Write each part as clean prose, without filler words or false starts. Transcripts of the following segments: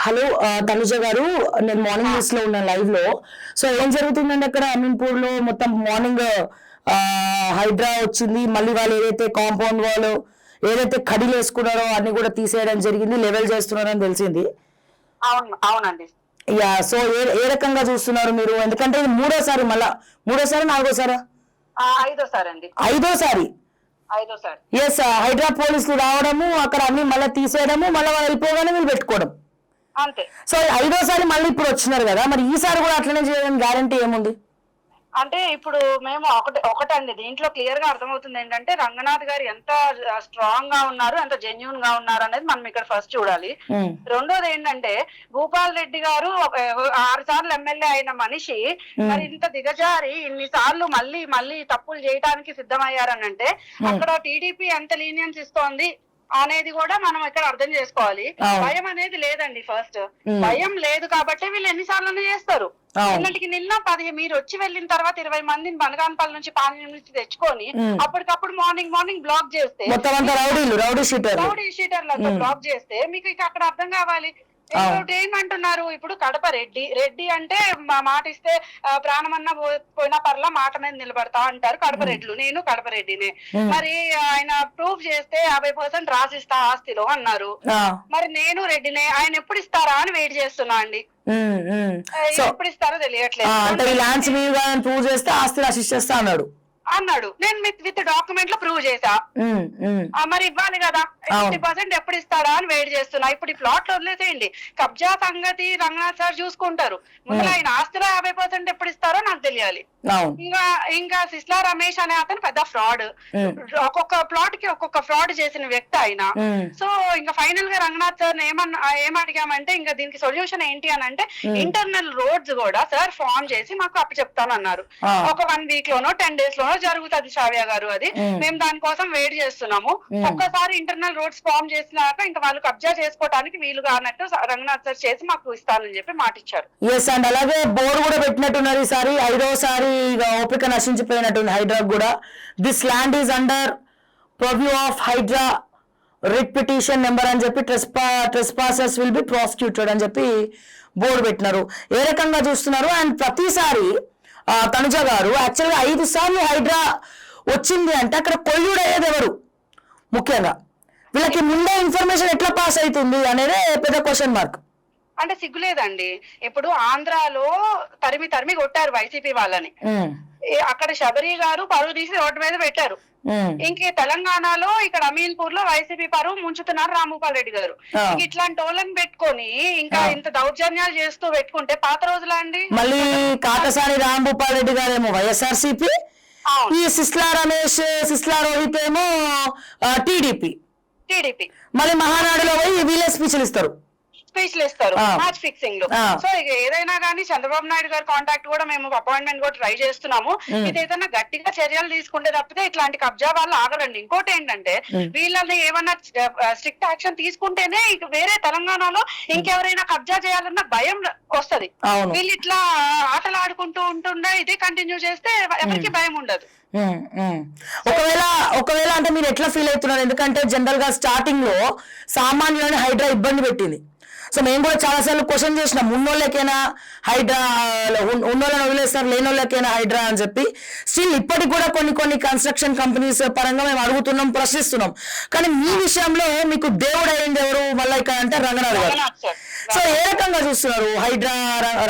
Hello Tanuja గారు, నేను morning news లో ఉన్న లైవ్ లో. సో ఏం జరుగుతుందండి అక్కడ అమీన్పూర్ లో? మొత్తం మార్నింగ్ హైడ్రా వచ్చింది, మళ్ళీ వాళ్ళు ఏదైతే కాంపౌండ్ వాళ్ళు ఏదైతే కడీలు వేసుకున్నారో అన్ని కూడా తీసేయడం జరిగింది, లెవెల్ చేస్తున్నారని తెలిసింది. అవునండి. యా, సో ఏ రకంగా చూస్తున్నారు మీరు? ఎందుకంటే ఇది మూడోసారి నాలుగోసారా? ఐదోసారి అండి. ఐదోసారి. ఎస్, హైడ్రా పోలీసులు రావడము, అక్కడ అన్ని మళ్ళీ తీసేయడము, మళ్ళీ వాళ్ళు వెళ్ళిపోగానే వీళ్ళు పెట్టుకోవడం అంతే. సో ఐదోసారి మళ్ళీ ఇప్పుడు వచ్చినారు కదా, మరి ఈసారి కూడా అట్లనే చేయడానికి గ్యారంటీ ఏముంది? అంటే ఇప్పుడు మేము ఒకటండి, దీంట్లో క్లియర్ గా అర్థమవుతుంది ఏంటంటే రంగనాథ్ గారు ఎంత స్ట్రాంగ్ గా ఉన్నారు, ఎంత జెన్యూన్ గా ఉన్నారు అనేది మనం ఇక్కడ ఫస్ట్ చూడాలి. రెండోది ఏంటంటే భూపాల్ రెడ్డి గారు 6 సార్లు ఎమ్మెల్యే అయిన మనిషి మరి ఇంత దిగజారి ఇన్ని సార్లు మళ్ళీ తప్పులు చేయడానికి సిద్ధమయ్యారని అంటే అక్కడ టీడీపీ ఎంత లీనియన్స్ ఇస్తోంది అనేది కూడా మనం ఇక్కడ అర్థం చేసుకోవాలి. భయం అనేది లేదండి. ఫస్ట్ భయం లేదు కాబట్టి వీళ్ళు ఎన్నిసార్లు చేస్తారు. నిన్నటికి నిన్న 10 మీరు వచ్చి వెళ్ళిన తర్వాత 20 మందిని బనగానపల్లి నుంచి పానీ నుంచి తెచ్చుకొని అప్పటికప్పుడు మార్నింగ్ బ్లాక్ చేస్తే రౌడీ షీటర్లతో బ్లాక్ చేస్తే మీకు ఇక అక్కడ అర్థం కావాలి ఏమంటున్నారు. ఇప్పుడు కడప రెడ్డి అంటే మాట ఇస్తే ప్రాణమన్నా పోయినా పర్లా మాట మీద నిలబడతా అంటారు కడప రెడ్లు. నేను కడప రెడ్డినే. మరి ఆయన ప్రూఫ్ చేస్తే 50% రాసిస్తా ఆస్తిలో అన్నారు. మరి నేను రెడ్డినే, ఆయన ఎప్పుడు ఇస్తారా అని వెయిట్ చేస్తున్నా అండి. ఎప్పుడు ఇస్తారో తెలియట్లేదు. అన్నాడు. నేను విత్ డాక్యుమెంట్ లో ప్రూవ్ చేశా. మరి ఇవ్వాలి కదా. 50% ఎప్పుడు ఇస్తాడా అని వెయిట్ చేస్తున్నా. ఇప్పుడు ఈ ప్లాట్ లో వదిలేసేయండి, కబ్జా సంగతి రంగనాథ్ సార్ చూసుకుంటారు. ముందు ఆయన ఆస్తిలో 50% ఎప్పుడు ఇస్తారో నాకు తెలియాలి. ఇంకా సిస్లా రమేష్ అనే అతను పెద్ద ఫ్రాడ్. ఒక్కొక్క ప్లాట్ కి ఒక్కొక్క ఫ్రాడ్ చేసిన వ్యక్తి ఆయన. సో ఇంకా ఫైనల్ గా రంగనాథ్ సార్ ఏమడిగామంటే ఇంకా దీనికి సొల్యూషన్ ఏంటి అని అంటే ఇంటర్నల్ రోడ్స్ కూడా సార్ ఫామ్ చేసి మాకు అప్పచెప్తానన్నారు. ఒక 1 వీక్ లోనో 10 days లోనో జరుగుతుంది శ్రావ్య గారు. అది మేము దానికోసం వెయిట్ చేస్తున్నాము. ఒక్కసారి ఇంటర్నల్ రోడ్స్ ఫామ్ చేసినాక ఇంకా వాళ్ళు కబ్జా చేసుకోవడానికి వీలుగా అన్నట్టు రంగనాథ్ సార్ చేసి మాకు ఇస్తానని చెప్పి మాట ఇచ్చారు. ఎస్ అండ్ అలాగే బోర్డు కూడా పెట్టినట్టున్నారు ఈసారి. 5వసారి ఓపిక నశించిపోయినట్టుంది హైడ్రా కూడా. This land is under preview of Hydraa writ petition number అని చెప్పి ట్రెస్పాసర్స్ విల్ బి ప్రాసిక్యూటెడ్ అని చెప్పి బోర్డు పెట్టినారు. ఏ రకంగా చూస్తున్నారు? అండ్ ప్రతిసారి తనుజ గారు యాక్చువల్గా 5 సార్లు హైడ్రా వచ్చింది అంటే అక్కడ కొల్లుడయ్యేది ఎవరు? ముఖ్యంగా వీళ్ళకి ముందే ఇన్ఫర్మేషన్ ఎట్లా పాస్ అవుతుంది అనేది పెద్ద క్వశ్చన్ మార్క్. అంటే సిగ్గులేదండి. ఇప్పుడు ఆంధ్రాలో తరిమి కొట్టారు వైసీపీ వాళ్ళని. అక్కడ శబరి గారు పరువు తీసి రోడ్డు మీద పెట్టారు. ఇంకే తెలంగాణలో ఇక్కడ అమీన్పూర్ లో వైసీపీ పరువు ముంచుతున్నారు రాంభూపాల్ రెడ్డి గారు. ఇట్లాంటి వాళ్ళని పెట్టుకొని ఇంకా ఇంత దౌర్జన్యాలు చేస్తూ పెట్టుకుంటే పాత రోజులా అండి. మళ్ళీ కాకసాని రాంభూపాల్ రెడ్డి గారేమో వైఎస్ఆర్సీపీ, ఈ సిస్లా రమేష్ సిస్లా రోహిత్ ఏమో టీడీపీ. మళ్ళీ మహానాడులో పోయి వీళ్ళే స్పీచ్లు ఇస్తారు మ్యాచ్ ఫిక్సింగ్ లో. సో ఇక ఏదైనా కానీ చంద్రబాబు నాయుడు గారి కాంటాక్ట్ కూడా మేము అపాయింట్మెంట్ కూడా ట్రై చేస్తున్నాము. ఇది ఏదైనా గట్టిగా చర్యలు తీసుకుంటే తప్పితే ఇట్లాంటి కబ్జా వాళ్ళు ఆగరండి. ఇంకోటి ఏంటంటే వీళ్ళని ఏమన్నా స్ట్రిక్ట్ యాక్షన్ తీసుకుంటేనే ఇక వేరే తెలంగాణలో ఇంకెవరైనా కబ్జా చేయాలన్న భయం వస్తది. వీళ్ళు ఇట్లా ఆటలు ఆడుకుంటూ ఉంటుండే ఇదే కంటిన్యూ చేస్తే ఎవరికి భయం ఉండదు. ఒకవేళ అంటే మీరు ఎట్లా ఫీల్ అవుతున్నారు? ఎందుకంటే జనరల్ గా స్టార్టింగ్ లో సామాన్యులని హైడ్రా ఇబ్బంది పెట్టింది. సో మేము కూడా చాలాసార్లు క్వశ్చన్ చేసినాం, ఉన్నోళ్ళకైనా హైడ్రా, ఉన్నోళ్ళని వదిలేస్తారు, లేనోళ్ళకైనా హైడ్రా అని చెప్పి. స్టిల్ ఇప్పటికి కూడా కొన్ని కన్స్ట్రక్షన్ కంపెనీస్ పరంగా మేము అడుగుతున్నాం, ప్రశ్నిస్తున్నాం. కానీ మీ విషయంలో మీకు దేవుడు అయింది ఎవరు మళ్ళీ ఇక్కడ అంటే రంగనాథ్ గారు. సో ఏ రకంగా చూస్తున్నారు హైడ్రా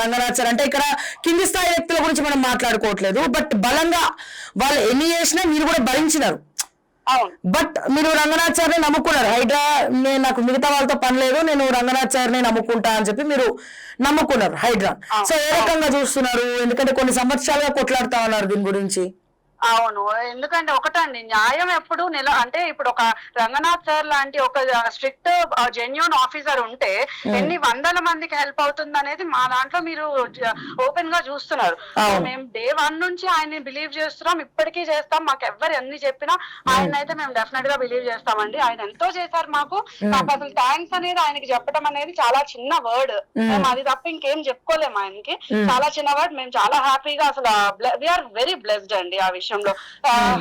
రంగనాథ్ సార్ అంటే? ఇక్కడ కింది స్థాయి వ్యక్తుల గురించి మనం మాట్లాడుకోవట్లేదు, బట్ బలంగా వాళ్ళు ఎన్ని చేసినా మీరు కూడా భరించినారు. బట్ మీరు రంగనాథ్ సార్ని నమ్ముకున్నారు. హైడ్రా నాకు మిగతా వాళ్ళతో పని లేదు, నేను రంగనాథ్ సార్ని నమ్ముకుంటా అని చెప్పి మీరు నమ్ముకున్నారు హైడ్రా. సో ఏ రకంగా చూస్తున్నారు? ఎందుకంటే కొన్ని సంవత్సరాలుగా కొట్లాడుతా ఉన్నారు దీని గురించి. అవును, ఎందుకంటే ఒకటండి న్యాయం ఎప్పుడు అంటే ఇప్పుడు ఒక రంగనాథ్ సార్ లాంటి ఒక స్ట్రిక్ట్ జెన్యూన్ ఆఫీసర్ ఉంటే ఎన్ని వందల మందికి హెల్ప్ అవుతుంది అనేది మా దాంట్లో మీరు ఓపెన్ గా చూస్తున్నారు. మేము డే 1 నుంచి ఆయన్ని బిలీవ్ చేస్తున్నాం, ఇప్పటికీ చేస్తాం. మాకు ఎవరు ఎన్ని చెప్పినా ఆయన అయితే మేము డెఫినెట్ గా బిలీవ్ చేస్తామండి. ఆయన ఎంతో చేశారు మాకు. నాకు అసలు థ్యాంక్స్ అనేది ఆయనకి చెప్పడం అనేది చాలా చిన్న వర్డ్. మేము అది తప్ప ఇంకేం చెప్పుకోలేము ఆయనకి. చాలా చిన్న వర్డ్. మేము చాలా హ్యాపీగా అసలు వీఆర్ వెరీ బ్లెస్డ్ అండి ఆ విషయం. విషయంలో.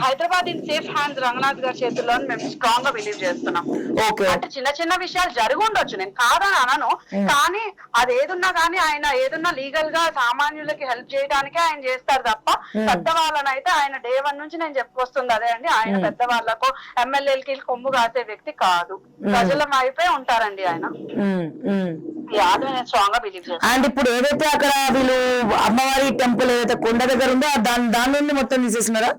Hyderabad in safe hands Ranganath గారి చేతుల్లో అని మేము స్ట్రాంగ్ గా బిలీవ్ చేస్తున్నాం. ఓకే అంటే చిన్న చిన్న విషయాలు జరిగి ఉండొచ్చు, నేను కాదని అనను, కానీ అది ఏదున్నా కానీ ఆయన ఏదున్నా లీగల్ గా సామాన్యులకి హెల్ప్ చేయడానికే ఆయన చేస్తారు తప్ప పెద్దవాళ్ళనైతే ఆయన డే 1 నుంచి నేను చెప్పుకొస్తుంది అదే అండి, ఆయన పెద్దవాళ్ళకు ఎమ్మెల్యేలకి కొమ్ము కాసే వ్యక్తి కాదు, ప్రజల వైపే ఉంటారండి ఆయన. అది నేను స్ట్రాంగ్ గా బిలీవ్ చేస్తాను. అండ్ ఇప్పుడు ఏదైతే అక్కడ వీళ్ళు అమ్మవారి టెంపుల్ ఏదైతే కొండ దగ్గర ఉందో దాని నుండి మొత్తం తీసేసినారా?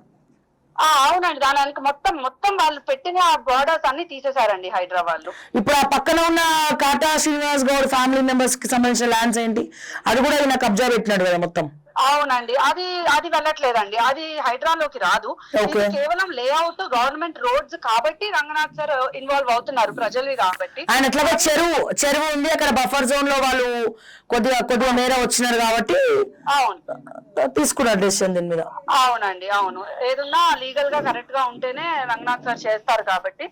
అవునండి, దానికి మొత్తం వాళ్ళు పెట్టిన బోర్డర్స్ అన్ని తీసేశారండి హైదరాబాద్ లో. ఇప్పుడు ఆ పక్కన ఉన్న కాటా శ్రీనివాస్ గౌడ్ ఫ్యామిలీ మెంబర్స్ కి సంబంధించిన ల్యాండ్స్ ఏంటి, అది కూడా ఈయన కబ్జా పెట్టినాడు కదా మొత్తం. అవునండి, అది వెళ్ళట్లేదండి, అది హైదరాబాద్లోకి రాదు. ఇది కేవలం లేఅవుట్ గవర్నమెంట్ రోడ్స్ కాబట్టి రంగనాథ్ సార్ ఇన్వాల్వ్ అవుతున్నారు, ప్రజలు కాబట్టి. ఆయన ఎట్లాగా చెరువు ఉంది అక్కడ, బఫర్ జోన్ లో వాళ్ళు కొద్దిగా మేర వచ్చినారు కాబట్టి అవును తీసుకున్నారు డెసిషన్ దీని మీద. అవునండి, అవును, ఏదన్నా లీగల్ గా కరెక్ట్ గా ఉంటేనే రంగనాథ్ సార్ చేస్తారు కాబట్టి.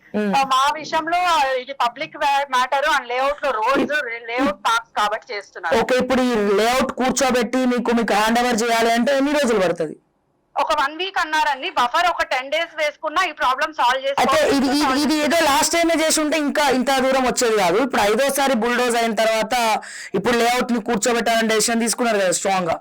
మా విషయంలో ఇది పబ్లిక్ మ్యాటర్ అండ్ లేఅవుట్ లో రోడ్స్ లేఅవుట్ పార్క్స్ కాబట్టి చేస్తున్నారు. ఓకే, ఇప్పుడు ఈ లేఅవుట్ కూర్చోబెట్టి మీకు హ్యాండ్ ఓవర్ చేయాలి అంటే ఎన్ని రోజులు పడుతుంది? ఒక 1 వీక్ అన్నారండి, బఫర్ ఒక 10 days వేసుకున్నా ఈ ప్రాబ్లం సాల్వ్ చేసి. అయితే ఇది ఏదో లాస్ట్ టైం చేసి ఉంటే ఇంకా ఇంత దూరం వచ్చేది కాదు. ఇప్పుడు 5వ సారి బుల్డోజ్ అయిన తర్వాత ఇప్పుడు లేఅవుట్ ని కూర్చోబెట్టాలని డెసిషన్ తీసుకున్నారు కదా స్ట్రాంగ్ గా.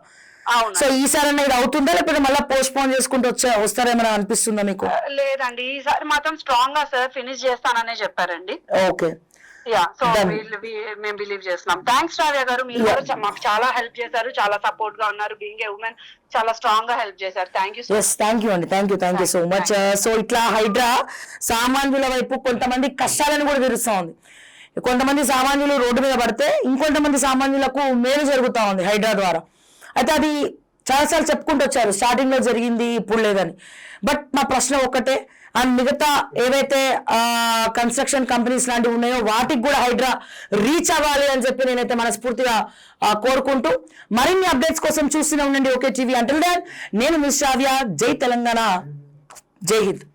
సో ఈసారి ఇది అవుతుందా లేకపోతే మళ్ళీ పోస్ట్ పోన్ చేసుకుంటూ వస్తారేమైనా అనిపిస్తుందా మీకు? లేదండి, ఈసారి మాత్రం స్ట్రాంగ్ గా సార్ ఫినిష్ చేస్తాననే చెప్పారండి. ఓకే, సో మేము బిలీవ్ చేస్తున్నాం. థ్యాంక్స్ రావ్య గారు, మీరు కూడా మాకు చాలా హెల్ప్ చేశారు, చాలా సపోర్ట్ గా ఉన్నారు, బీయింగ్ ఏ ఉమెన్ చాలా స్ట్రాంగ్ గా హెల్ప్ చేశారు. థ్యాంక్ యూ అండి, thank you so much. So ఇట్లా హైడ్రా సామాన్యుల వైపు కొంతమంది కష్టాలను కూడా తీరుస్తా ఉంది. కొంతమంది సామాన్యులు రోడ్డు మీద పడితే ఇంకొంతమంది సామాన్యులకు మేలు జరుగుతా ఉంది హైడ్రా ద్వారా. అయితే అది చాలాసార్లు చెప్పుకుంటూ వచ్చారు, స్టార్టింగ్ లో జరిగింది ఇప్పుడు లేదని. బట్ నా ప్రశ్న ఒక్కటే, అండ్ మిగతా ఏవైతే కన్స్ట్రక్షన్ కంపెనీస్ లాంటివి ఉన్నాయో వాటికి కూడా హైడ్రా రీచ్ అవ్వాలి అని చెప్పి నేనైతే మనస్ఫూర్తిగా కోరుకుంటూ మరిన్ని అప్డేట్స్ కోసం చూస్తూనే ఉండండి ఓకే టీవీ. అంటిల్ దెన్ నేను మిస్ శ్రావ్య. జై తెలంగాణ, జై హింద్.